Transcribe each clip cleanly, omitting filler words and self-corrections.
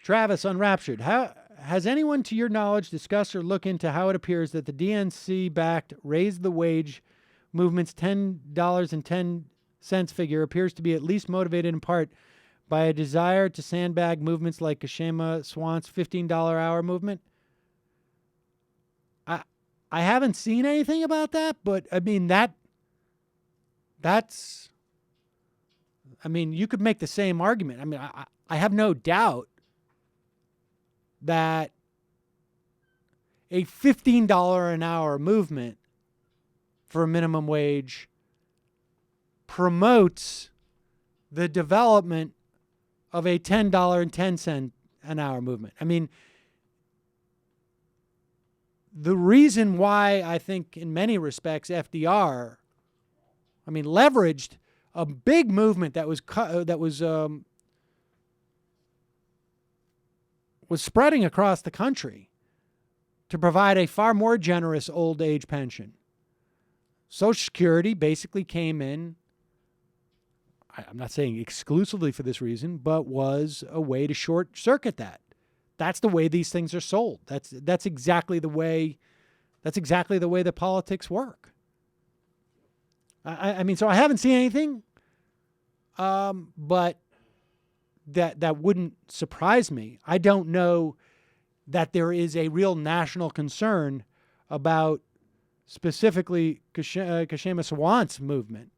Travis, Unraptured. Has anyone, to your knowledge, discussed or looked into how it appears that the DNC-backed Raise the Wage movement's $10.10 figure appears to be at least motivated in part by a desire to sandbag movements like Kashima Swan's $15 hour movement? I haven't seen anything about that, but I mean that's you could make the same argument. I mean, I have no doubt that a $15 an hour movement for a minimum wage promotes the development of a $10.10 an hour movement. I mean, the reason why I think in many respects FDR, leveraged a big movement that was spreading across the country to provide a far more generous old age pension. Social Security basically came in, I'm not saying exclusively for this reason, but was a way to short circuit that. That's the way these things are sold. That's exactly the way the politics work. So I haven't seen anything, but that wouldn't surprise me. I don't know that there is a real national concern about specifically Kashima Sawant's movement.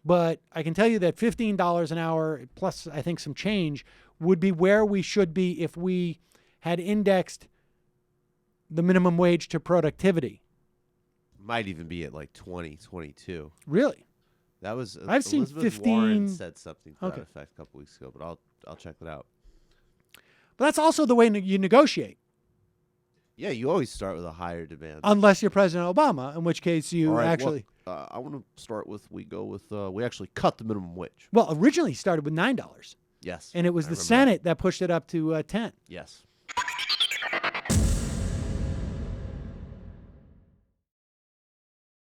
But I can tell you that $15 an hour plus I think some change would be where we should be if we had indexed the minimum wage to productivity. Might even be at like 20, 22. Really? That was I've seen Elizabeth 15. Warren said something to Okay. that effect a couple weeks ago, but I'll check that out. But that's also the way you negotiate. Yeah, you always start with a higher demand. Unless you're President Obama, in which case you All right, actually... well, I want to start with, we actually cut the minimum wage. Well, originally started with $9. Yes. And it was I the remember Senate that pushed it up to 10. Yes.